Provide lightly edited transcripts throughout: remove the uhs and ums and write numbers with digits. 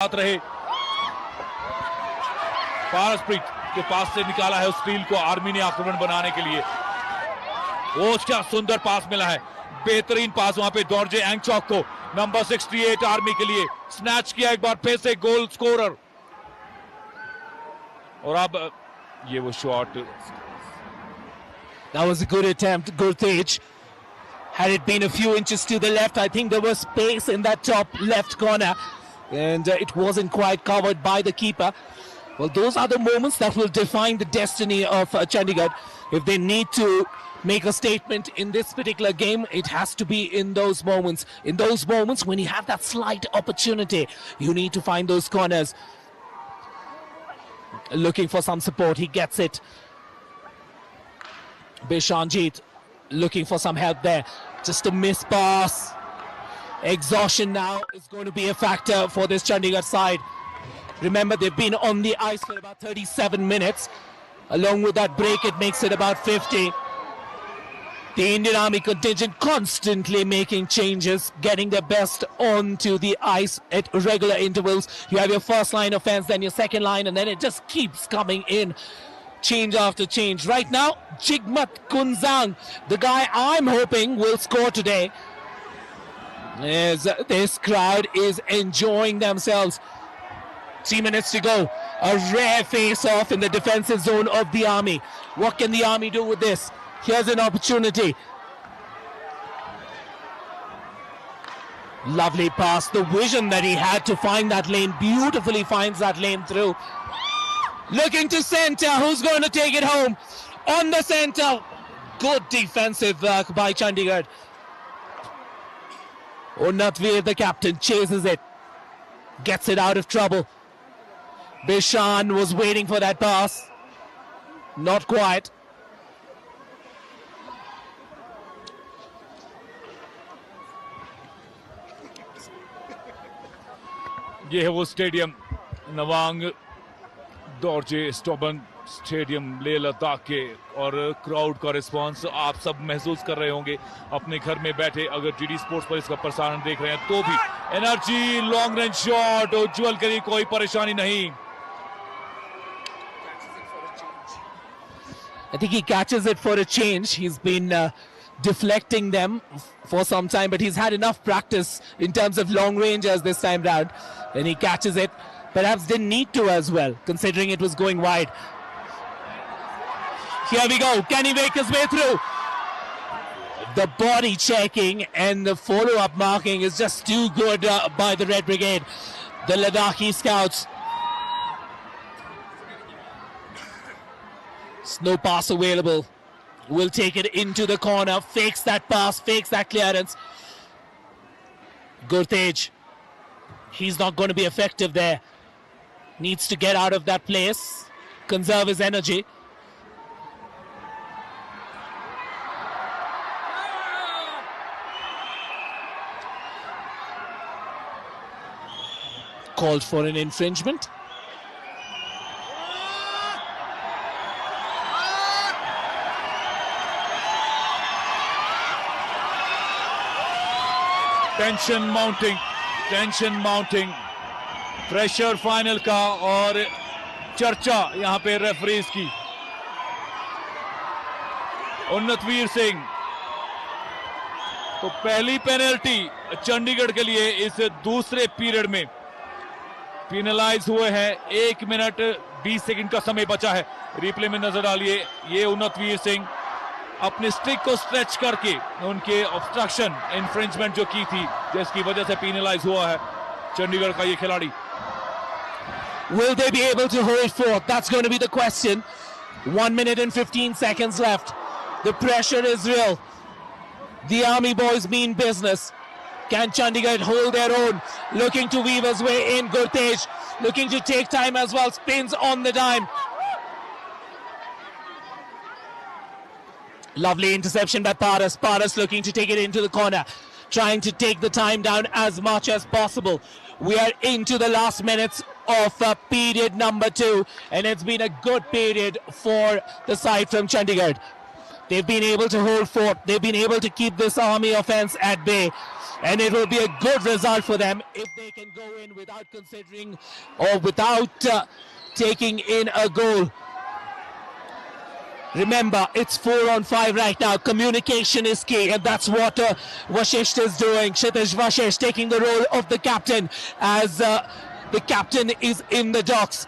साथ रहे। पारसप्रीत के पास से निकाला है उस स्टील को आर्मी ने आक्रमण बनाने के लिए। वो क्या सुंदर पास मिला है, बेहतरीन पास वहां पे डॉर्जे एंगचॉक को, नंबर 68 आर्मी के लिए स्नैच किया एक बार फिर से गोल स्कोरर। और अब ये वो shot, that was a good attempt, Gurtej. Had it been a few inches to the left, I think there was space in that top left corner, and it wasn't quite covered by the keeper. Well, those are the moments that will define the destiny of Chandigarh. If they need to make a statement in this particular game, it has to be in those moments. In those moments when you have that slight opportunity, you need to find those corners. Looking for some support, he gets it. Bishanjit looking for some help there. Just a miss pass. Exhaustion now is going to be a factor for this Chandigarh side. Remember, they've been on the ice for about 37 minutes. Along with that break, it makes it about 50. The Indian Army contingent constantly making changes, getting their best onto the ice at regular intervals. You have your first line offense, then your second line, and then it just keeps coming in. Change after change. Right now, Jigmat Kunzang, the guy I'm hoping will score today, as this crowd is enjoying themselves. 3 minutes to go. A rare face-off in the defensive zone of the Army. What can the Army do with this? Here's an opportunity. Lovely pass. The vision that he had to find that lane, beautifully finds that lane through. Looking to center. Who's going to take it home? On the center. Good defensive work by Chandigarh. Unnatveer, the captain, chases it. Gets it out of trouble. Bishan was waiting for that pass. Not quite. ये है वो stadium, Nawang डॉर्जे स्टोबन stadium Leh Ladakh के, और crowd का response आप सब महसूस कर रहे होंगे अपने घर में बैठे। अगर टीडी स्पोर्ट्स पर इसका प्रसारण देख रहे हैं तो भी एनर्जी, लॉन्ग रेंज शॉट, उज्जवल के लिए कोई परेशानी नहीं। I think he catches it for a change. He's been deflecting them for some time, but he's had enough practice in terms of long rangers this time round, and he catches it. Perhaps didn't need to as well, considering it was going wide. Here we go. Can he make his way through? The body checking and the follow-up marking is just too good by the Red Brigade, the Ladakhi scouts. No pass available. Will take it into the corner. Fakes that pass. Fakes that clearance. Gurtej. He's not going to be effective there. Needs to get out of that place. Conserve his energy. Called for an infringement. Tension mounting, pressure final का, और चर्चा यहां पे referees की। उन्नतवीर सिंह, तो पहली penalty Chandigarh के लिए इस दूसरे पीरियड में पेनलाइज हुए हैं। 1 मिनट 20 सेकंड का समय बचा है। रिप्ले में नजर डालिए, ये उन्नतवीर सिंह अपने स्टिक को स्ट्रेच करके उनके ऑब्स्ट्रक्शन इन्फ्रिंजमेंट जो की थी, जिसकी वजह से पेनलाइज हुआ है चंडीगढ़ का ये खिलाड़ी। Will they be able to hold forth? That's going to be the question. 1 minute and 15 seconds left. The pressure is real. The Army boys mean business. Can Chandigarh hold their own? Looking to weave his way in. Gurtej looking to take time as well. Spins on the dime. Lovely interception by Paras. Paras looking to take it into the corner. Trying to take the time down as much as possible. We are into the last minutes of period number 2. And it's been a good period for the side from Chandigarh. They've been able to hold forth. They've been able to keep this Army offense at bay. and it will be a good result for them if they can go in without considering or without taking in a goal. Remember, it's 4-on-5 right now. Communication is key, and that's what Vashisht is doing. Kshitij Vashisht taking the role of the captain as the captain is in the docks.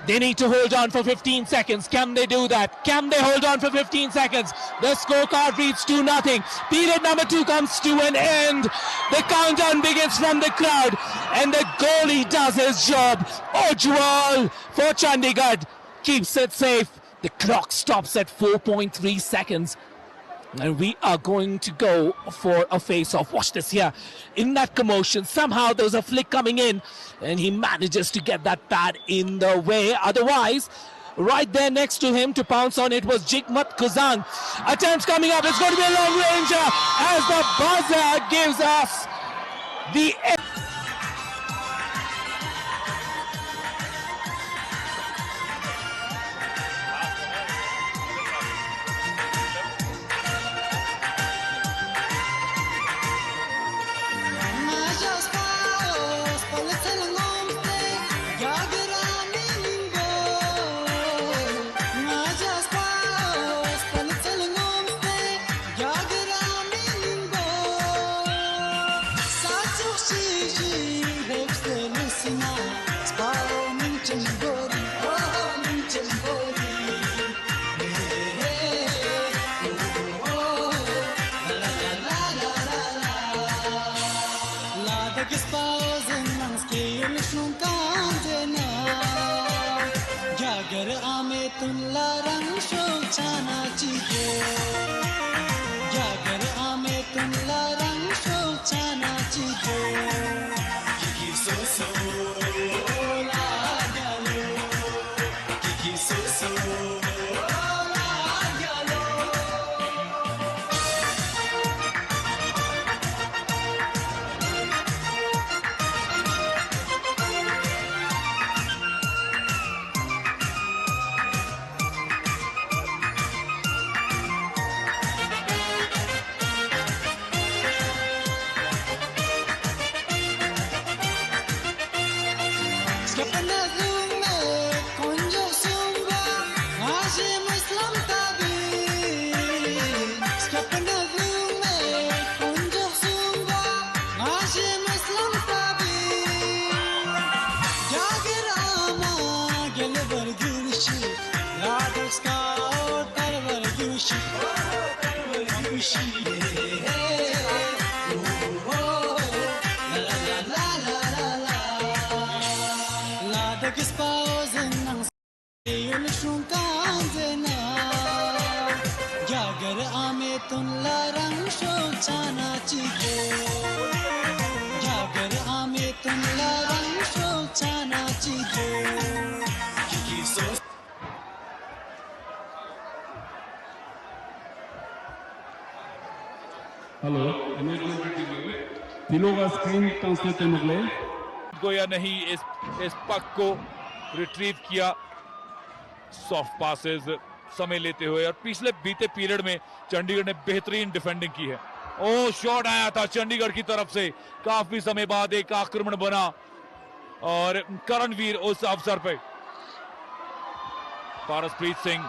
They need to hold on for 15 seconds. Can they do that? Can they hold on for 15 seconds? The scorecard reads 2-0. Period number 2 comes to an end. The countdown begins from the crowd, and the goalie does his job. Ujjwal for Chandigarh keeps it safe. The clock stops at 4.3 seconds. And we are going to go for a face-off. Watch this here. In that commotion, somehow there was a flick coming in, and he manages to get that pad in the way. Otherwise, right there next to him to pounce on it was Jigmat Kuzan. Attempts coming up. It's going to be a long ranger as the buzzer gives us the end. Hello तीनों का screen translate करने को या नहीं इस पक को retrieve किया। सॉफ्ट पासेस समय लेते हुए, और पिछले बीते पीरियड में चंडीगढ़ ने बेहतरीन डिफेंडिंग की है। ओ शॉट आया था चंडीगढ़ की तरफ से, काफी समय बाद एक आक्रमण बना और करणवीर उस अवसर पे पारसप्रीत सिंह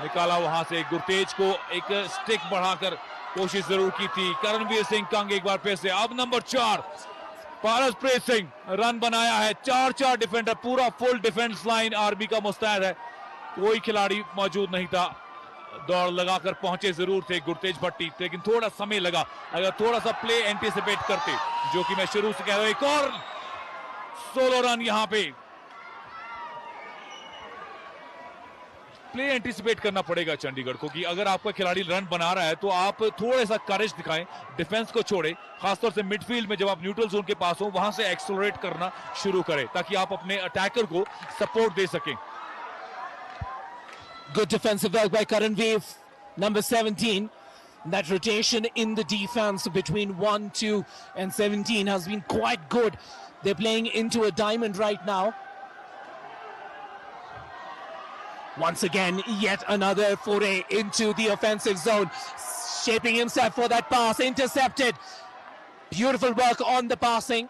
निकाला वहां से। गुरतेज को एक स्टिक बढ़ाकर कोशिश जरूर की थी। करणवीर सिंह कंग एक बार फिर से। अब नंबर 4 पारसप्रीत सिंह रन बनाया है। 4 डिफेंडर, पूरा फुल डिफेंस लाइन आरबी का मुस्तैद है। कोई खिलाड़ी मौजूद नहीं था, दौड़ लगाकर पहुंचे जरूर थे गुरतेज भट्टी, लेकिन थोड़ा समय लगा। अगर थोड़ा सा प्ले एंटीसिपेट करते, जो कि मैं शुरू से कह रहा हूं, एक और सोलो रन यहां पे। प्ले एंटीसिपेट करना पड़ेगा चंडीगढ़ को कि अगर आपका खिलाड़ी रन बना रहा है तो आप थोड़ा सा करेज दिखाएं, डिफेंस को छोड़े, खासतौर से मिडफील्ड में जब आप न्यूट्रल जोन के पास हो वहां से एक्सेलरेट करना शुरू करें ताकि आप अपने अटैकर को सपोर्ट दे सकें। Good defensive work by Karanveer, number 17. That rotation in the defense between 1, 2 and 17 has been quite good. They're playing into a diamond right now. Once again, yet another foray into the offensive zone. Shaping himself for that pass, intercepted. Beautiful work on the passing.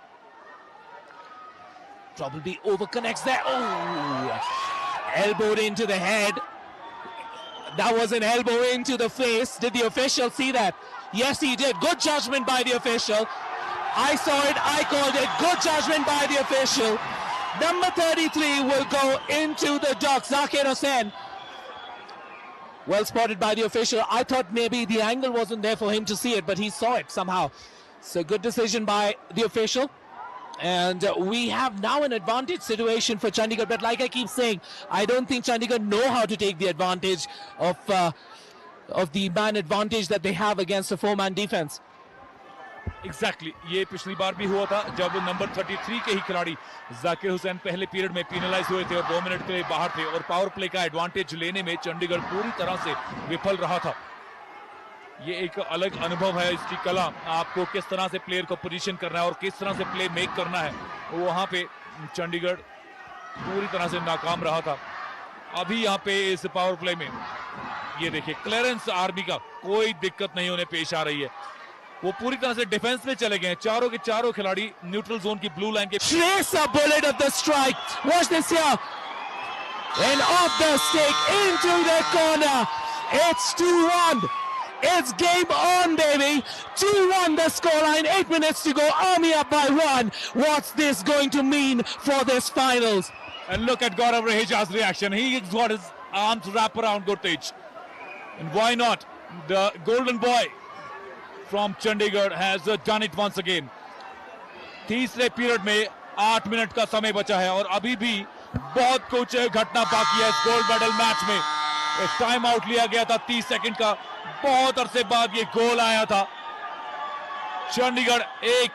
Probably overconnects there. Oh, elbowed into the head. That was an elbow into the face. Did the official see that? Yes, he did. Good judgment by the official. I saw it. I called it. Good judgment by the official. Number 33 will go into the dock. Zakir Hussain. Well spotted by the official. I thought maybe the angle wasn't there for him to see it, but he saw it somehow. So good decision by the official. And we have now an advantage situation for Chandigarh. But like I keep saying, I don't think Chandigarh know how to take the advantage of the man advantage that they have against a four-man defense. Exactly ये पिछली बार भी हुआ था जब number 33 के ही खिलाड़ी जाकिर हुसैन पहले period में पेनलाइज हुए थे और 2 मिनट के लिए बाहर थे और पावर प्ले का एडवांटेज लेने में चंडीगढ़ पूरी तरह से विफल रहा था। ये एक अलग अनुभव है इसकी कला, आपको किस तरह से प्लेयर को पोजीशन करना है और किस तरह से प्ले मेक करना है, वहां पे चंडीगढ़ पूरी तरह से नाकाम रहा था। अभी यहाँ पे इस पावर प्ले में ये देखिए क्लियरेंस आर्मी का कोई दिक्कत नहीं उन्हें पेश आ रही है, वो पूरी तरह से डिफेंस में चले गए हैं। चारों के चारों खिलाड़ी न्यूट्रल जोन की ब्लू लाइन के Trace a bullet of the strike. Watch this here. And off the stick into the corner. It's 2-1. It's game on, baby. 2-1 the scoreline. 8 minutes to go. Army up by 1. What's this going to mean for this finals? And look at Gaurav Raheja's reaction. He's got his arms wrapped around Gurtej. And why not? The golden boy from Chandigarh has done it once again. तीसरे period में 8 minute का समय बचा है और अभी भी बहुत कुछ घटना बाकी है इस गोल्ड मेडल मैच में। एक टाइम आउट लिया गया था 30 सेकंड का, बहुत अरसे बाद ये गोल आया था। चंडीगढ़ 1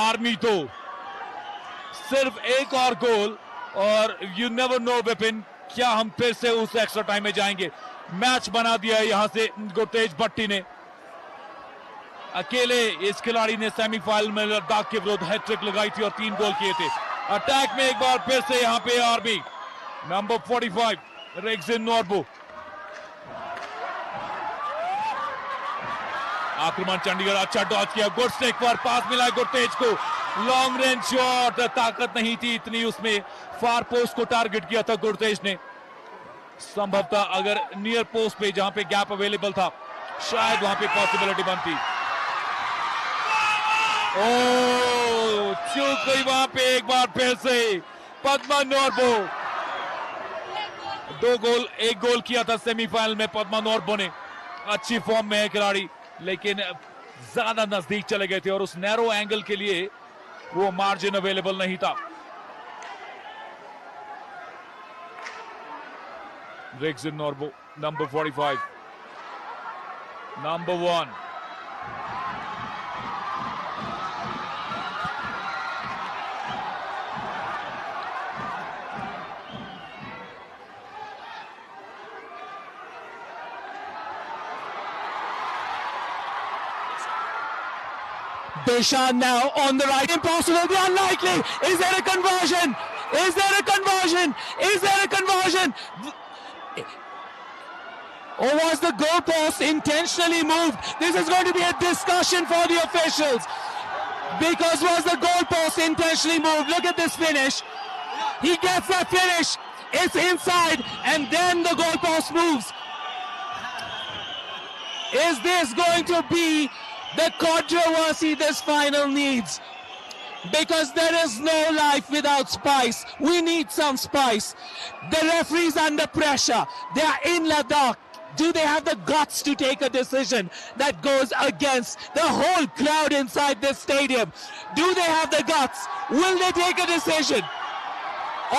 आर्मी 2, सिर्फ एक और गोल और यू नेवर नो विपिन, क्या हम फिर से उस एक्स्ट्रा टाइम में जाएंगे। मैच बना दिया है यहां से गुरतेज भट्टी ने। अकेले इस खिलाड़ी ने सेमीफाइनल में लद्दाख के विरुद्ध हैट्रिक लगाई थी और 3 गोल किए थे। अटैक में एक बार फिर से यहां पे आर्मी नंबर 45 रेक्सिन नॉर्बो। आक्रमण चंडीगढ़ अच्छा डॉज किया, गुड स्टिक पर पास मिला गुरतेज को, लॉन्ग रेंज शॉट, ताकत नहीं थी इतनी उसमें, फार पोस्ट को टारगेट किया था गुरतेज ने। संभवतः अगर नियर पोस्ट पे जहां पे गैप अवेलेबल था शायद वहां पे पॉसिबिलिटी बनती। ओ चूक गई वहां पे एक बार फिर से पद्मा नॉर्बो। 2 गोल 1 गोल किया था सेमीफाइनल में पद्मा नॉर्बो ने। अच्छी फॉर्म में है खिलाड़ी, लेकिन ज्यादा नजदीक चले गए थे और उस नैरो एंगल के लिए वो मार्जिन अवेलेबल नहीं था। रेक्सिन नॉर्बो number 45, number 1। Bishan now on the right. Impossible, the unlikely. Is there a conversion? Is there a conversion? Is there a conversion? Or was the goalpost intentionally moved? This is going to be a discussion for the officials. Because was the goalpost intentionally moved? Look at this finish. He gets that finish. It's inside and then the goalpost moves. Is this going to be the controversy this final needs? Because there is no life without spice. We need some spice. The referee's under pressure. They are in Ladakh. Do they have the guts to take a decision that goes against the whole crowd inside this stadium? Do they have the guts? Will they take a decision?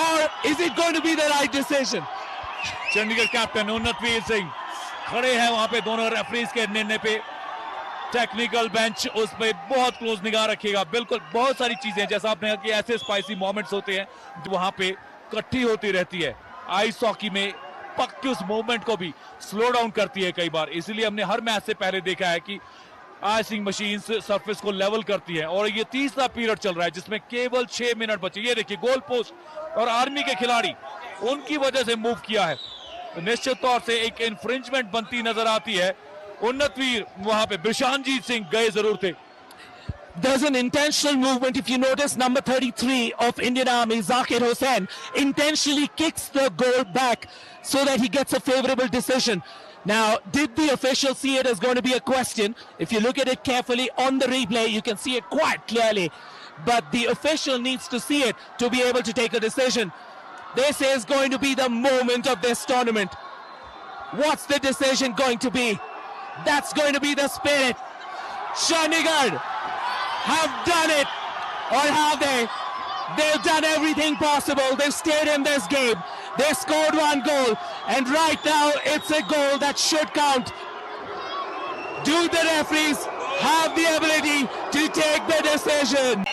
Or is it going to be the right decision? Chandigarh captain Unnatveer Singh खड़े हैं वहां पे दोनों referees के निर्णय पे। Technical bench उस पे बहुत क्लोज निगाह रखेगा। बिल्कुल बहुत सारी चीजें जैसा आपने कहा कि ऐसे स्पाइसी मोमेंट्स होते हैं जो वहां पे इकट्ठी होती रहती है। आइस हॉकी में पक की उस मूवमेंट को भी स्लो डाउन करती है कई बार, इसलिए हमने हर मैच से पहले देखा है कि आइसिंग मशीन सरफेस को लेवल करती है। और ये तीसरा पीरियड चल रहा है जिसमें केवल 6 मिनट बचे। ये देखिए गोल पोस्ट और आर्मी के खिलाड़ी उनकी वजह से मूव किया है, तो निश्चित तौर से एक इन्फ्रिंजमेंट बनती नजर आती है। उन्नतवीर वहां पे बिशानजीत सिंह गए जरूर थे। There's an intentional movement. If you notice, number 33 of Indian Army, Zakir Hussain, intentionally kicks the goal back so that he gets a favorable decision. Now, did the official see it is going to be a question. If you look at it carefully on the replay, you can see it quite clearly. But the official needs to see it to be able to take a decision. This is going to be the moment of this tournament. What's the decision going to be? That's going to be the spirit. Chandigarh have done it, or have they? They've done everything possible. They've stayed in this game. They scored one goal, and right now it's a goal that should count. Do the referees have the ability to take the decision?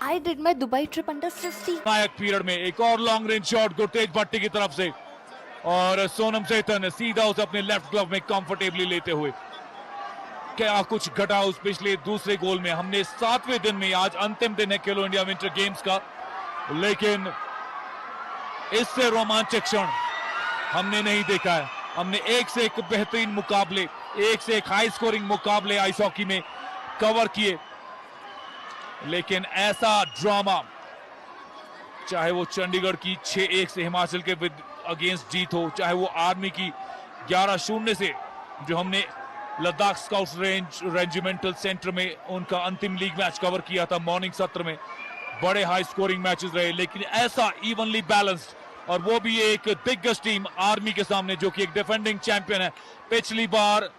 I did my Dubai trip under 50. Nayak period में एक और long range shot Gurtej भट्टी की तरफ से, और सोनम सेतन सीधा उसे अपने लेफ्ट ग्लव में कंफर्टेबली लेते हुए। क्या कुछ घटा उस पिछले दूसरे गोल में। हमने 7वें दिन में, आज अंतिम दिन है खेलो इंडिया विंटर गेम्स का, लेकिन इससे रोमांचक क्षण हमने नहीं देखा है। हमने एक से एक बेहतरीन मुकाबले, एक से एक हाई स्कोरिंग मुकाबले आइस हॉकी में कवर किए, लेकिन ऐसा ड्रामा, चाहे वो चंडीगढ़ की 6-1 से हिमाचल के अगेंस्ट जीत हो, चाहे वो आर्मी की 11-0 से जो हमने लद्दाख स्काउट्स रेजिमेंटल सेंटर में उनका अंतिम लीग मैच कवर किया था मॉर्निंग सत्र में, बड़े हाई स्कोरिंग मैचेस रहे, लेकिन ऐसा इवनली बैलेंस्ड, और वो भी एक दिग्गज टीम आर्मी के सामने जो कि एक डिफेंडिंग चैंपियन है। पिछली बार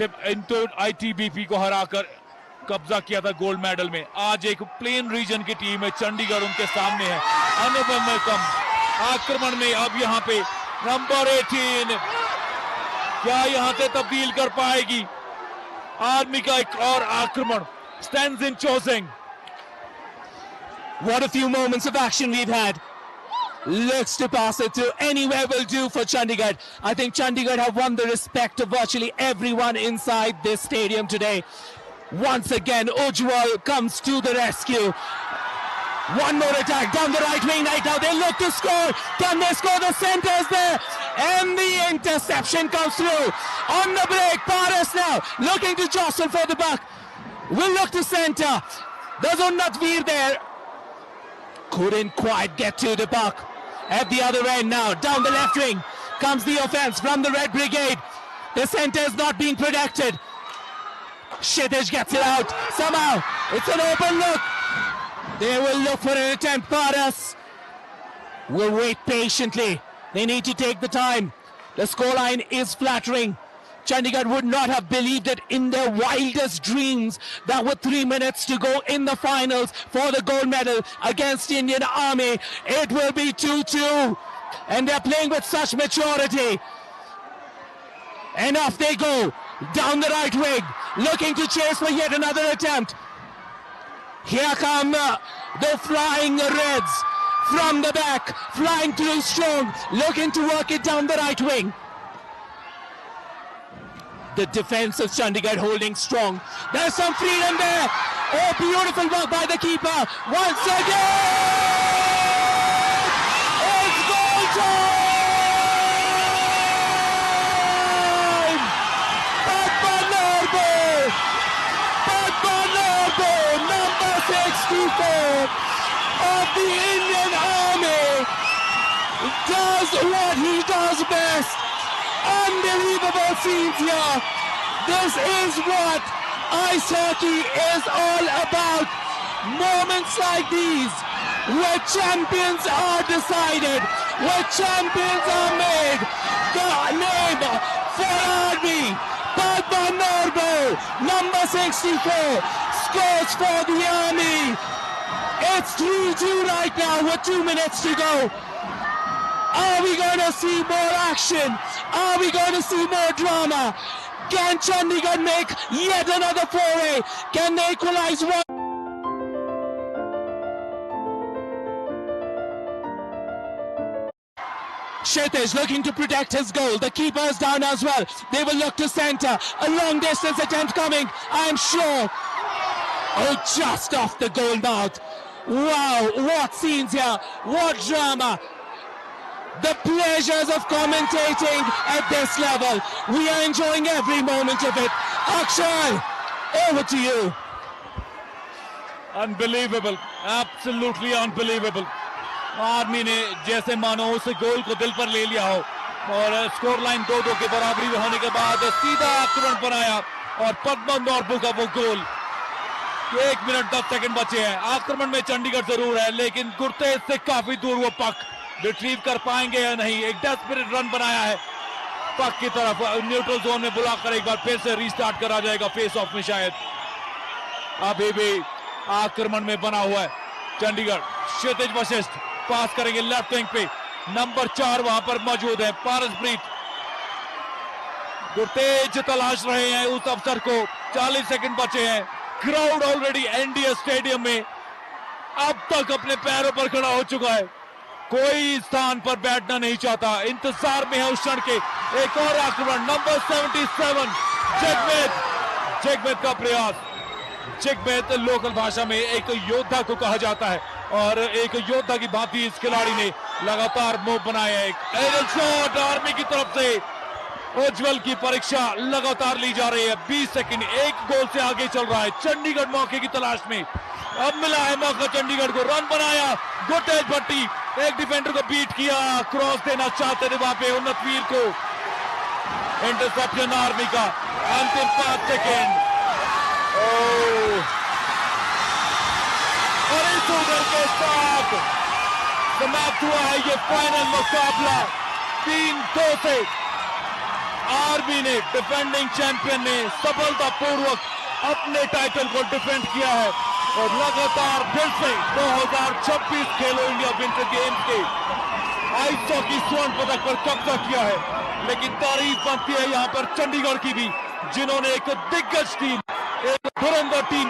ITBP को हराकर कब्जा किया था गोल्ड मेडल में। आज एक प्लेन रीजन की टीम है, चंडीगढ़ उनके सामने है। अनुपम मलकम आक्रमण में, अब यहां पे नंबर 18 क्या यहां से तब्दील कर पाएगी आर्मी का एक और आक्रमण। Stanzin Chosing. What a few moments of action we've had. Looks to pass it through. Anywhere will do for Chandigarh. I think Chandigarh have won the respect of virtually everyone inside this stadium today. Once again, Ujjwal comes to the rescue. One more attack down the right wing right now. They look to score. Can they score? The centre is there. And the interception comes through. On the break, Paras now looking to jostle for the buck. Will look to centre. There's Unnatveer there. Couldn't quite get to the buck. At the other end now, down the left wing comes the offence from the Red Brigade. The centre is not being protected. Kshitij gets it out. Somehow, it's an open look. They will look for an attempt. Paras will wait patiently. They need to take the time. The scoreline is flattering. Chandigarh would not have believed it in their wildest dreams that with 3 minutes to go in the finals for the gold medal against Indian Army, it will be 2-2. And they're playing with such maturity. And off they go, down the right wing, looking to chase for yet another attempt. Here come the flying Reds from the back, flying through strong, looking to work it down the right wing. The defense of Chandigarh holding strong. There's some freedom there. Oh, beautiful work by the keeper. Once again, it's goal time! Padmanabhi, number 64 of the Indian Army, does what he does best. Unbelievable scenes here. This is what ice hockey is all about. Moments like these, where champions are decided, where champions are made. The name for Army, Padmanabhi, number 64, scores for the Army. It's 3-2 right now with 2 minutes to go. Are we going to see more action? Are we going to see more drama? Can Chandigarh make yet another foray? Can they equalize one? Kshitij looking to protect his goal. The keeper is down as well. They will look to centre. A long distance attempt coming, I'm sure. Oh, just off the goal mouth. Wow, what scenes here. What drama. The pleasures of commentating at this level. We are enjoying every moment of it. Akshay, over to you. Unbelievable, absolutely unbelievable. Army ने जैसे मानो उस गोल को दिल पर ले लिया हो और स्कोर लाइन 2-2 के बराबरी होने के बाद सीधा आक्रमण बनाया और पद्मन नॉर्बू का वो गोल। 1 मिनट 10 सेकंड बचे हैं। आक्रमण में चंडीगढ़ जरूर है, लेकिन गुरतेज से काफी दूर वो पक रिट्रीव कर पाएंगे या नहीं। एक डेस्परेट रन बनाया है पक की तरफ, न्यूट्रल जोन में बुलाकर एक बार फिर से रीस्टार्ट करा जाएगा फेस ऑफ में शायद। अभी भी आक्रमण में बना हुआ है चंडीगढ़। क्षितिज वशिष्ठ पास करेंगे लेफ्ट विंग पे, नंबर 4 वहां पर मौजूद है पारसप्रीत। गुरतेज तलाश रहे हैं उस अवसर को। 40 सेकंड बचे हैं। क्राउड ऑलरेडी एनडीए स्टेडियम में अब तक अपने पैरों पर खड़ा हो चुका है। कोई स्थान पर बैठना नहीं चाहता, इंतजार में है उस क्षण के। एक और आक्रमण, नंबर 77 जगमेद का प्रयास। जगमेद लोकल भाषा में एक योद्धा को कहा जाता है और एक योद्धा की भांति इस खिलाड़ी ने लगातार मूव बनाया। एक एरियल शॉट आर्मी की तरफ से। उज्जवल की परीक्षा लगातार ली जा रही है। 20 सेकंड, एक गोल से आगे चल रहा है चंडीगढ़ मौके की तलाश में। अब मिला है मौका चंडीगढ़ को। रन बनाया गुरतेज भट्टी, एक डिफेंडर को बीट किया। क्रॉस देना चाहते थे वहां पे उन्नतवीर को। इंटरसेप्शन आर्मी का। अंतिम 5 सेकेंड। और इस ओवर के साथ समाप्त हुआ है ये फाइनल मुकाबला 3-2 से। आर्मी ने, डिफेंडिंग चैंपियन ने सफलतापूर्वक अपने टाइटल को डिफेंड किया है और लगातार फिर से 2026 खेलो इंडिया विंटर गेम्स के आइस हॉकी स्वर्ण पदक पर कब्जा किया है। लेकिन तारीफ बनती है यहां पर चंडीगढ़ की भी, जिन्होंने एक दिग्गज टीम, एक धुरंधर टीम